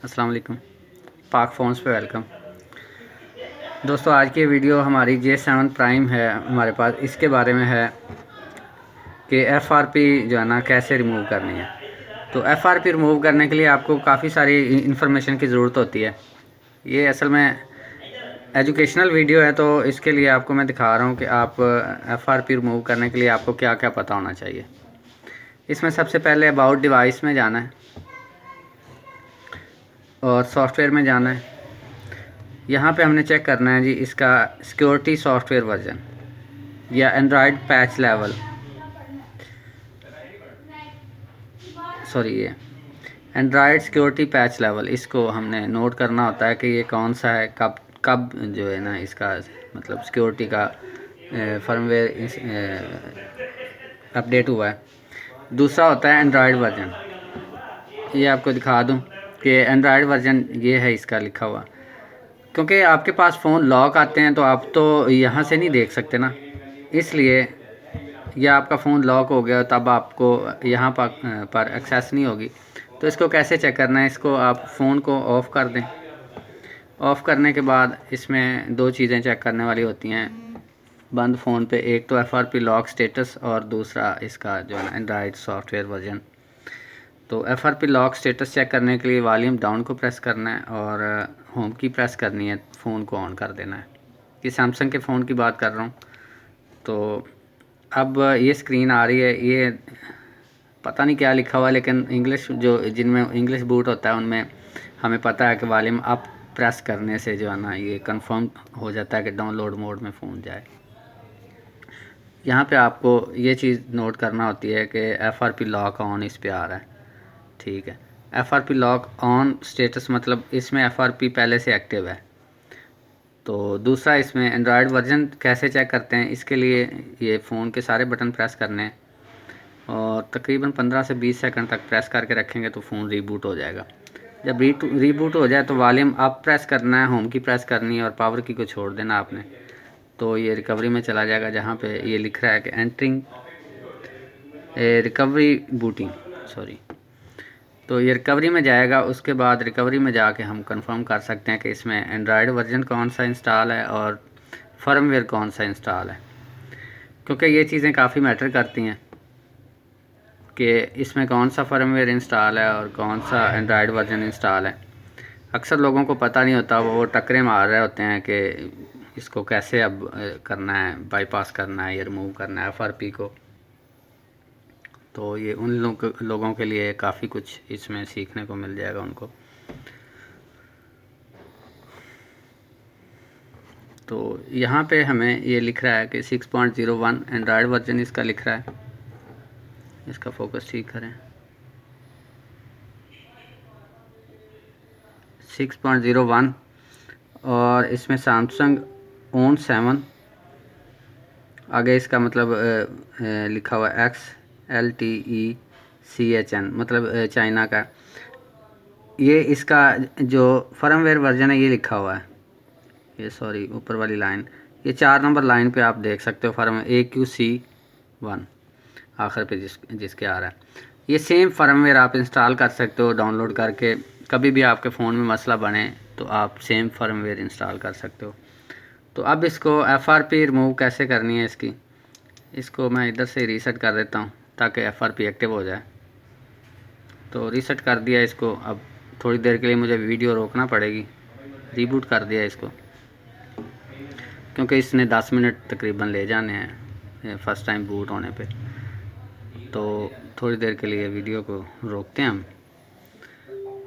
अस्सलाम वालेकुम। पाक फ़ोन्स पे वेलकम। दोस्तों आज की वीडियो हमारी J7 प्राइम है हमारे पास, इसके बारे में है कि FRP जो है ना कैसे रिमूव करनी है। तो FRP रिमूव करने के लिए आपको काफ़ी सारी इन्फॉर्मेशन की ज़रूरत होती है। ये असल में एजुकेशनल वीडियो है, तो इसके लिए आपको मैं दिखा रहा हूँ कि आप FRP रिमूव करने के लिए आपको क्या क्या पता होना चाहिए। इसमें सबसे पहले अबाउट डिवाइस में जाना है और सॉफ्टवेयर में जाना है। यहाँ पे हमने चेक करना है जी इसका सिक्योरिटी सॉफ्टवेयर वर्जन या एंड्रॉयड पैच लेवल, ये एंड्रॉयड सिक्योरिटी पैच लेवल, इसको हमने नोट करना होता है कि ये कौन सा है, कब कब जो है ना इसका मतलब सिक्योरिटी का फर्मवेयर अपडेट हुआ है। दूसरा होता है एंड्रॉयड वर्जन। ये आपको दिखा दूं कि एंड्रॉयड वर्जन ये है इसका लिखा हुआ, क्योंकि आपके पास फ़ोन लॉक आते हैं तो आप तो यहाँ से नहीं देख सकते ना, इसलिए या आपका फ़ोन लॉक हो गया तब आपको यहाँ पर एक्सेस नहीं होगी। तो इसको कैसे चेक करना है, इसको आप फ़ोन को ऑफ़ कर दें। ऑफ़ करने के बाद इसमें दो चीज़ें चेक करने वाली होती हैं बंद फ़ोन पे, एक तो FRP लॉक स्टेटस और दूसरा इसका जो है ना एंड्रॉयड सॉफ्टवेयर वर्जन। तो FRP लॉक स्टेटस चेक करने के लिए वॉल्यूम डाउन को प्रेस करना है और होम की प्रेस करनी है, फ़ोन को ऑन कर देना है। कि सैमसंग के फ़ोन की बात कर रहा हूँ। तो अब ये स्क्रीन आ रही है, ये पता नहीं क्या लिखा हुआ है, लेकिन इंग्लिश जो जिनमें इंग्लिश बूट होता है उनमें हमें पता है कि वॉल्यूम अप प्रेस करने से जो है ना ये कंफर्म हो जाता है कि डाउनलोड मोड में फ़ोन जाए। यहाँ पे आपको ये चीज़ नोट करना होती है कि FRP लॉक ऑन इस पे आ रहा है, ठीक है। FRP लॉक ऑन स्टेटस मतलब इसमें FRP पहले से एक्टिव है। तो दूसरा इसमें एंड्रॉयड वर्जन कैसे चेक करते हैं, इसके लिए ये फ़ोन के सारे बटन प्रेस करने हैं और तकरीबन 15 से 20 सेकंड तक प्रेस करके रखेंगे तो फ़ोन रीबूट हो जाएगा। जब रीबूट हो जाए तो वॉल्यूम अप प्रेस करना है, होम की प्रेस करनी है और पावर की को छोड़ देना आपने। तो ये रिकवरी में चला जाएगा, जहाँ पे ये लिख रहा है कि एंटरिंग रिकवरी बूटिंग, तो ये रिकवरी में जाएगा। उसके बाद रिकवरी में जाके हम कंफर्म कर सकते हैं कि इसमें एंड्रॉयड वर्जन कौन सा इंस्टॉल है और फर्मवेयर कौन सा इंस्टॉल है, क्योंकि ये चीज़ें काफ़ी मैटर करती हैं कि इसमें कौन सा फर्मवेयर इंस्टॉल है और कौन सा एंड्रॉयड वर्जन इंस्टॉल है। अक्सर लोगों को पता नहीं होता, वो टक्करें मार रहे होते हैं कि इसको कैसे अब करना है, बाईपास करना है या रिमूव करना है FRP को। तो ये उन लोगों के लिए काफ़ी कुछ इसमें सीखने को मिल जाएगा उनको। तो यहाँ पे हमें ये लिख रहा है कि 6.01 एंड्रॉयड वर्जन इसका लिख रहा है। इसका फोकस ठीक करें। 6.01 और इसमें सैमसंग ओन 7, आगे इसका मतलब लिखा हुआ XLTECHN, मतलब चाइना का। ये इसका जो फर्मवेयर वर्जन है ये लिखा हुआ है, ये ऊपर वाली लाइन, ये 4 नंबर लाइन पे आप देख सकते हो फर्म AQC1 आखिर पे जिसके आ रहा है। ये सेम फर्मवेयर आप इंस्टॉल कर सकते हो डाउनलोड करके, कभी भी आपके फ़ोन में मसला बने तो आप सेम फर्मवेयर इंस्टॉल कर सकते हो। तो अब इसको FRP रिमूव कैसे करनी है इसको मैं इधर से रीसेट कर देता हूँ ताकि FRP एक्टिव हो जाए। तो रीसेट कर दिया इसको। अब थोड़ी देर के लिए मुझे वीडियो रोकना पड़ेगी, रीबूट कर दिया इसको, क्योंकि इसने 10 मिनट तकरीबन ले जाने हैं फ़र्स्ट टाइम बूट होने पे। तो थोड़ी देर के लिए वीडियो को रोकते हैं हम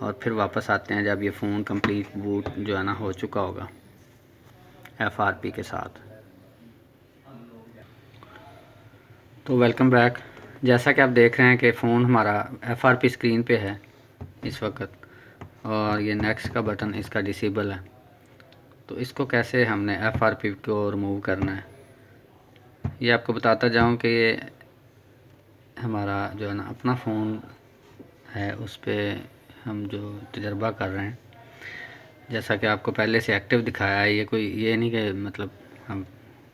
और फिर वापस आते हैं जब ये फ़ोन कंप्लीट बूट जो है ना हो चुका होगा FRP के साथ। तो वेलकम बैक। जैसा कि आप देख रहे हैं कि फ़ोन हमारा FRP स्क्रीन पे है इस वक्त, और ये नेक्स्ट का बटन इसका डिसेबल है। तो इसको कैसे हमने FRP को रिमूव करना है ये आपको बताता जाऊं कि ये हमारा जो है ना अपना फ़ोन है, उस पर हम जो तजर्बा कर रहे हैं, जैसा कि आपको पहले से एक्टिव दिखाया है। ये कोई ये नहीं कि मतलब हम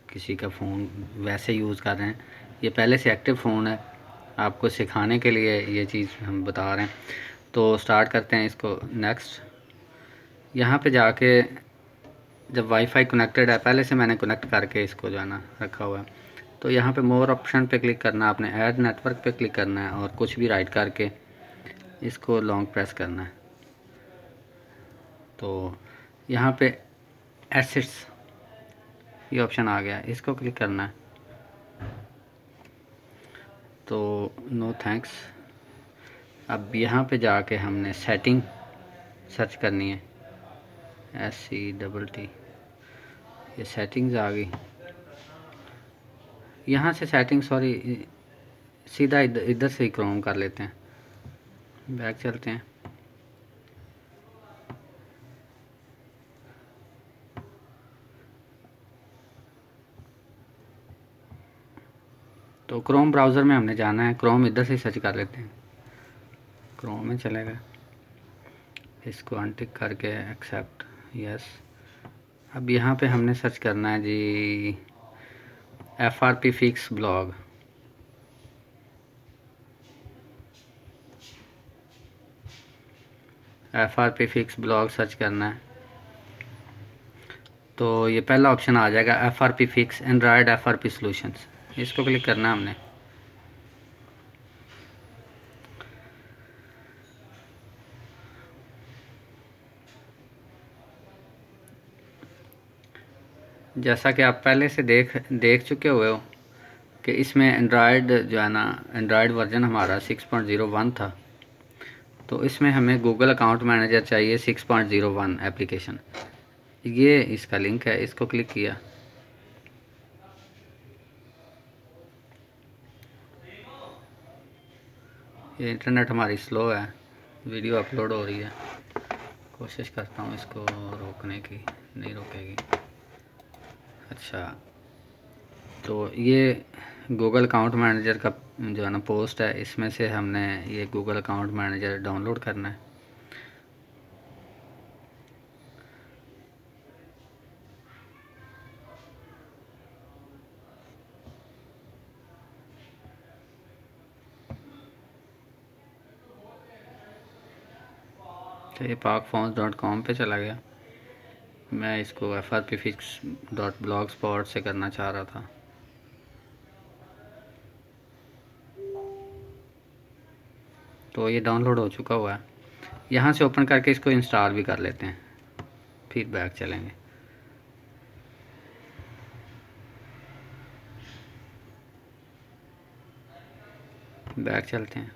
किसी का फ़ोन वैसे यूज़ कर रहे हैं, ये पहले से एक्टिव फ़ोन है। आपको सिखाने के लिए ये चीज़ हम बता रहे हैं। तो स्टार्ट करते हैं इसको। नेक्स्ट, यहाँ पे जाके जब वाईफाई कनेक्टेड है, पहले से मैंने कनेक्ट करके इसको जो है ना रखा हुआ है, तो यहाँ पे मोर ऑप्शन पे क्लिक करना है, आपने ऐड नेटवर्क पे क्लिक करना है और कुछ भी राइट करके इसको लॉन्ग प्रेस करना है। तो यहाँ पे एसेट्स ये ऑप्शन आ गया, इसको क्लिक करना है। तो नो थैंक्स। अब यहाँ पे जाके हमने सेटिंग सर्च करनी है, SETT, ये सेटिंग्स आ गई। यहाँ से सेटिंग सीधा इधर से ही क्रोम कर लेते हैं। बैक चलते हैं। तो क्रोम ब्राउज़र में हमने जाना है, क्रोम इधर से सर्च कर लेते हैं। क्रोम में चलेगा, इसको अनटिक करके एक्सेप्ट, यस। अब यहाँ पे हमने सर्च करना है जी FRP fix blog. FRP fix blog search करना है। तो ये पहला ऑप्शन आ जाएगा, FRP fix Android FRP solutions, इसको क्लिक करना है हमने। जैसा कि आप पहले से देख चुके हुए हो कि इसमें एंड्रॉयड जो है ना, एंड्रॉयड वर्जन हमारा 6.01 था। तो इसमें हमें गूगल अकाउंट मैनेजर चाहिए 6.01 एप्लीकेशन। ये इसका लिंक है, इसको क्लिक किया। ये इंटरनेट हमारी स्लो है, वीडियो अपलोड हो रही है, कोशिश करता हूँ इसको रोकने की, नहीं रोकेगी। अच्छा, तो ये गूगल अकाउंट मैनेजर का जो है ना पोस्ट है, इसमें से हमने ये गूगल अकाउंट मैनेजर डाउनलोड करना है। तो ये pakphones.com पे चला गया। मैं इसको frpfix.blogspot से करना चाह रहा था। तो ये डाउनलोड हो चुका हुआ है। यहाँ से ओपन करके इसको इंस्टॉल भी कर लेते हैं, फिर बैक चलेंगे। बैक चलते हैं।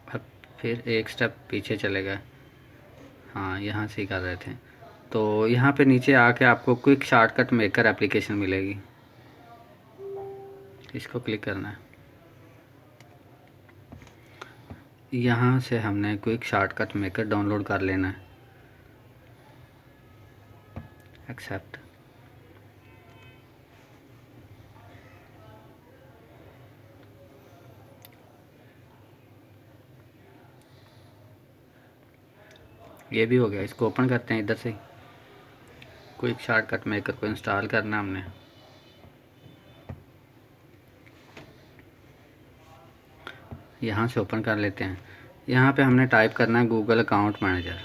अब फिर एक स्टेप पीछे चलेगा। हाँ, यहाँ से ही कर रहे थे। तो यहाँ पे नीचे आके आपको क्विक शॉर्टकट मेकर एप्लीकेशन मिलेगी, इसको क्लिक करना है। यहाँ से हमने क्विक शॉर्टकट मेकर डाउनलोड कर लेना है, एक्सेप्ट। ये भी हो गया, इसको ओपन करते हैं इधर से। क्विक शॉर्टकट मेकर को इंस्टॉल करना हमने। यहाँ से ओपन कर लेते हैं। यहाँ पे हमने टाइप करना है गूगल अकाउंट मैनेजर,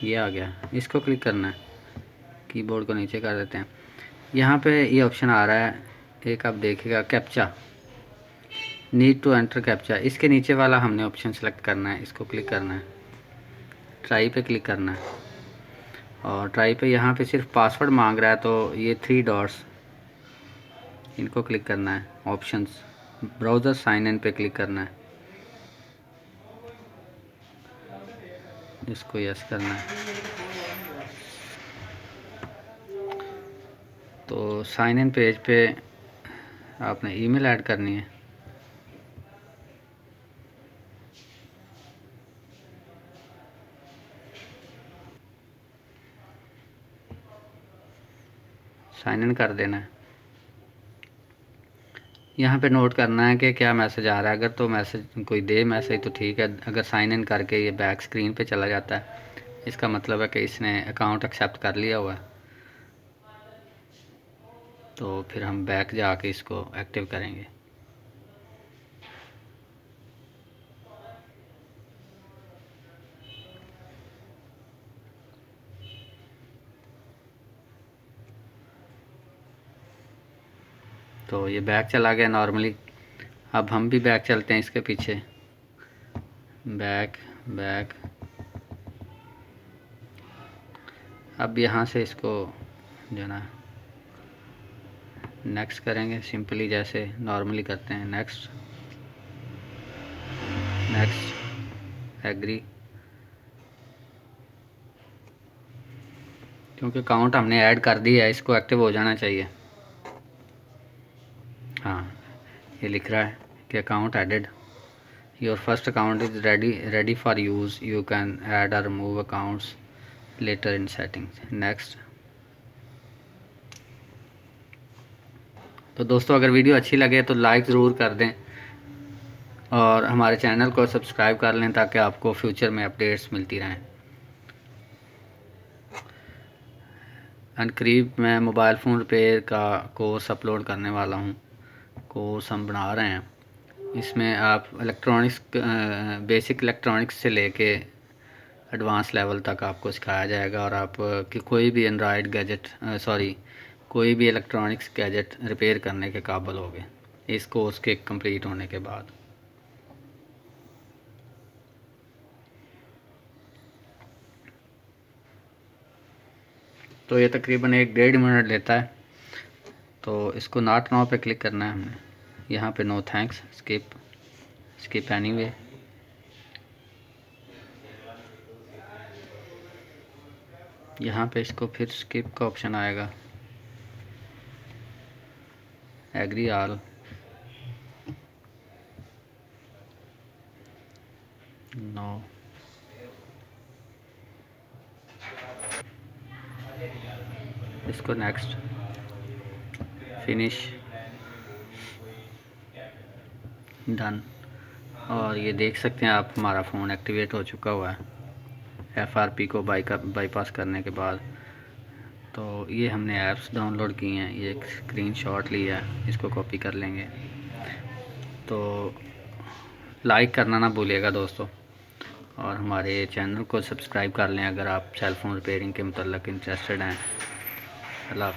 ये आ गया, इसको क्लिक करना है। कीबोर्ड को नीचे कर देते हैं। यहाँ पे ये ऑप्शन आ रहा है एक, आप देखिएगा, captcha, need to enter captcha. इसके नीचे वाला हमने ऑप्शन सेलेक्ट करना है, इसको क्लिक करना है। ट्राई पे क्लिक करना है और ट्राई पे यहाँ पे सिर्फ पासवर्ड मांग रहा है, तो ये 3 डॉट्स, इनको क्लिक करना है। ऑप्शंस, ब्राउज़र साइन इन पे क्लिक करना है, इसको यस करना है। तो साइन इन पेज पे आपने ईमेल ऐड करनी है। साइन इन कर देना है। यहाँ पे नोट करना है कि क्या मैसेज आ रहा है। अगर तो मैसेज कोई दे मैसेज तो ठीक है, अगर साइन इन करके ये बैक स्क्रीन पे चला जाता है, इसका मतलब है कि इसने अकाउंट एक्सेप्ट कर लिया हुआ है। तो फिर हम बैक जाके इसको एक्टिव करेंगे। तो ये बैक चला गया नॉर्मली। अब हम भी बैक चलते हैं इसके पीछे, बैक बैक। अब यहाँ से इसको जो ना नेक्स्ट करेंगे, सिंपली जैसे नॉर्मली करते हैं। नेक्स्ट नेक्स्ट एग्री, क्योंकि अकाउंट हमने ऐड कर दिया है, इसको एक्टिव हो जाना चाहिए। हाँ, ये लिख रहा है कि account added, your first account is ready for use, you can add और remove accounts later in settings. Next. तो दोस्तों अगर वीडियो अच्छी लगे तो लाइक ज़रूर कर दें और हमारे चैनल को सब्सक्राइब कर लें ताकि आपको फ्यूचर में अपडेट्स मिलती रहें। अनकरीब मैं मोबाइल फ़ोन रिपेयर का कोर्स अपलोड करने वाला हूँ। कोर्स हम बना रहे हैं, इसमें आप इलेक्ट्रॉनिक्स बेसिक इलेक्ट्रॉनिक्स से लेके एडवांस लेवल तक आपको सिखाया जाएगा और आप कि कोई भी एंड्रॉयड गैजेट कोई भी इलेक्ट्रॉनिक्स गैजेट रिपेयर करने के काबिल होगे इस कोर्स के कंप्लीट होने के बाद। तो ये तकरीबन 1-1.5 मिनट लेता है। तो इसको नॉट नाउ पे क्लिक करना है हमने, यहाँ पे नो थैंक्स, स्किप एनीवे। यहाँ पे इसको फिर स्किप का ऑप्शन आएगा, एग्री ऑल, नो, इसको नेक्स्ट, फिनिश, डन। और ये देख सकते हैं आप हमारा फ़ोन एक्टिवेट हो चुका हुआ है FRP को बाईपास करने के बाद। तो ये हमने ऐप्स डाउनलोड की हैं, ये एक स्क्रीनशॉट लिया है, इसको कॉपी कर लेंगे। तो लाइक करना ना भूलिएगा दोस्तों और हमारे चैनल को सब्सक्राइब कर लें अगर आप सेल फ़ोन रिपेयरिंग के मतलब इंटरेस्टेड हैं। अल्लाह।